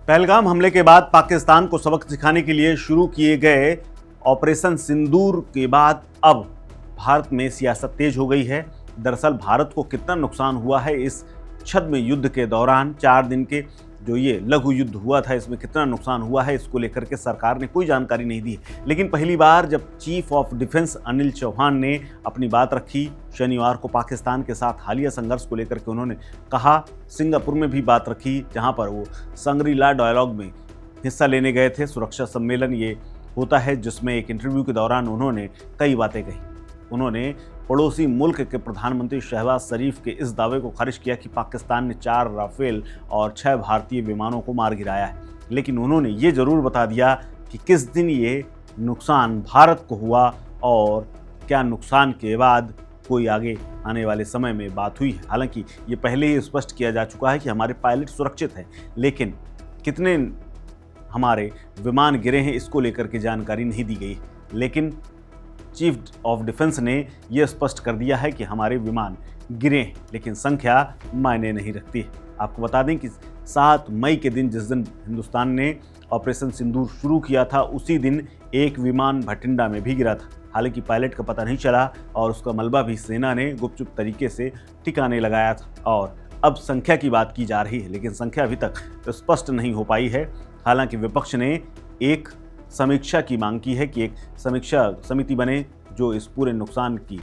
पहलगाम हमले के बाद पाकिस्तान को सबक सिखाने के लिए शुरू किए गए ऑपरेशन सिंदूर के बाद अब भारत में सियासत तेज हो गई है। दरअसल भारत को कितना नुकसान हुआ है इस छद्म युद्ध के दौरान, 4 दिन के जो ये लघु युद्ध हुआ था, इसमें कितना नुकसान हुआ है, इसको लेकर के सरकार ने कोई जानकारी नहीं दी। लेकिन पहली बार जब chief of defence Anil Chauhan ने अपनी बात रखी शनिवार को पाकिस्तान के साथ हालिया संघर्ष को लेकर के, उन्होंने कहा, सिंगापुर में भी बात रखी जहां पर वो सांग्री-ला डायलॉग में हिस्सा लेने गए थे। सुरक्षा सम्मेलन ये होता है जिसमें एक इंटरव्यू के दौरान उन्होंने कई बातें कही। उन्होंने पड़ोसी मुल्क के प्रधानमंत्री शहबाज शरीफ के इस दावे को खारिज किया कि पाकिस्तान ने 4 राफेल और 6 भारतीय विमानों को मार गिराया है। लेकिन उन्होंने ये जरूर बता दिया कि किस दिन ये नुकसान भारत को हुआ और क्या नुकसान के बाद कोई आगे आने वाले समय में बात हुई है। हालांकि ये पहले ही स्पष्ट किया जा चुका है कि हमारे पायलट सुरक्षित हैं, लेकिन कितने हमारे विमान गिरे हैं इसको लेकर के जानकारी नहीं दी गई। लेकिन चीफ ऑफ डिफेंस ने यह स्पष्ट कर दिया है कि हमारे विमान गिरे हैं, लेकिन संख्या मायने नहीं रखती है। आपको बता दें कि 7 मई के दिन, जिस दिन हिंदुस्तान ने ऑपरेशन सिंदूर शुरू किया था, उसी दिन एक विमान भटिंडा में भी गिरा था। हालांकि पायलट का पता नहीं चला और उसका मलबा भी सेना ने गुपचुप तरीके से ठिकाने लगाया था। और अब संख्या की बात की जा रही है, लेकिन संख्या अभी तक स्पष्ट नहीं हो पाई है। हालांकि विपक्ष ने एक समीक्षा की मांग की है कि एक समीक्षा समिति बने जो इस पूरे नुकसान की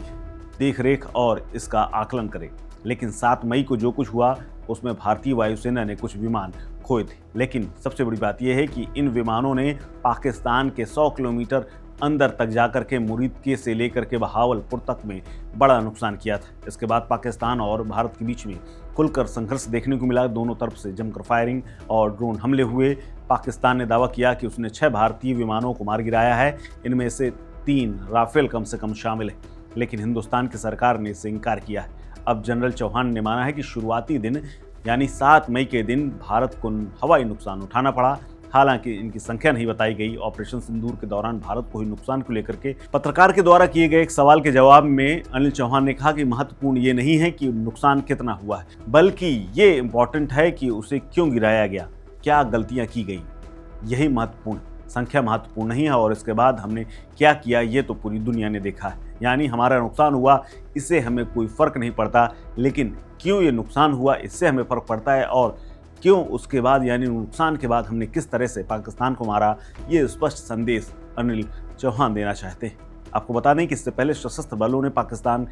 देखरेख और इसका आकलन करे। लेकिन 7 मई को जो कुछ हुआ उसमें भारतीय वायुसेना ने कुछ विमान खोए थे। लेकिन सबसे बड़ी बात यह है कि इन विमानों ने पाकिस्तान के 100 किलोमीटर अंदर तक जाकर के मुरीदके से लेकर के बहावलपुर तक में बड़ा नुकसान किया था। इसके बाद पाकिस्तान और भारत के बीच में खुलकर संघर्ष देखने को मिला। दोनों तरफ से जमकर फायरिंग और ड्रोन हमले हुए। पाकिस्तान ने दावा किया कि उसने 6 भारतीय विमानों को मार गिराया है, इनमें से 3 राफेल कम से कम शामिल है। लेकिन हिंदुस्तान की सरकार ने इससे इनकार किया है। अब जनरल चौहान ने माना है कि शुरुआती दिन यानी 7 मई के दिन भारत को हवाई नुकसान उठाना पड़ा। हालांकि इनकी संख्या नहीं बताई गई। ऑपरेशन सिंदूर के दौरान भारत को हुई नुकसान को लेकर के पत्रकार के द्वारा किए गए एक सवाल के जवाब में अनिल चौहान ने कहा कि महत्वपूर्ण ये नहीं है कि नुकसान कितना हुआ है, बल्कि ये इम्पोर्टेंट है कि उसे क्यों गिराया गया, क्या गलतियां की गई, यही महत्वपूर्ण है। संख्या महत्वपूर्ण नहीं है और इसके बाद हमने क्या किया ये तो पूरी दुनिया ने देखा है। यानी हमारा नुकसान हुआ, इससे हमें कोई फर्क नहीं पड़ता, लेकिन क्यों ये नुकसान हुआ इससे हमें फर्क पड़ता है। और क्यों उसके बाद यानी नुकसान के बाद हमने किस तरह से पाकिस्तान को मारा, ये स्पष्ट संदेश अनिल चौहान देना चाहते हैं। आपको बता दें कि इससे पहले सशस्त्र बलों ने पाकिस्तान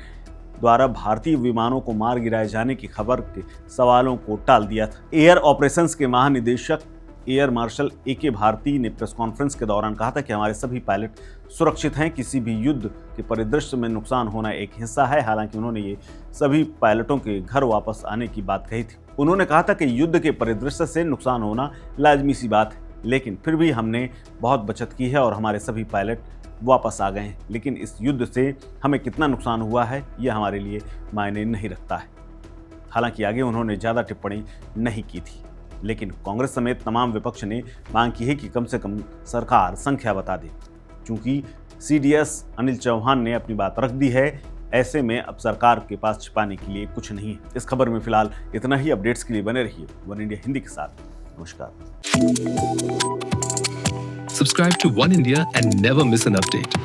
द्वारा भारतीय विमानों को मार गिराए जाने की खबर के सवालों को टाल दिया था। एयर ऑपरेशंस के महानिदेशक एयर मार्शल AK भारती ने प्रेस कॉन्फ्रेंस के दौरान कहा था कि हमारे सभी पायलट सुरक्षित हैं, किसी भी युद्ध के परिदृश्य में नुकसान होना एक हिस्सा है। हालांकि उन्होंने ये सभी पायलटों के घर वापस आने की बात कही थी। उन्होंने कहा था कि युद्ध के परिदृश्य से नुकसान होना लाजमी सी बात है, लेकिन फिर भी हमने बहुत बचत की है और हमारे सभी पायलट वापस आ गए हैं। लेकिन इस युद्ध से हमें कितना नुकसान हुआ है यह हमारे लिए मायने नहीं रखता है। हालांकि आगे उन्होंने ज़्यादा टिप्पणी नहीं की थी, लेकिन कांग्रेस समेत तमाम विपक्ष ने मांग की है कि कम से कम सरकार संख्या बता दे। चूंकि CDS अनिल चौहान ने अपनी बात रख दी है, ऐसे में अब सरकार के पास छिपाने के लिए कुछ नहीं है। इस खबर में फिलहाल इतना ही। अपडेट्स के लिए बने रहिए वन इंडिया हिंदी के साथ। नमस्कार। Subscribe to One India and never miss an update.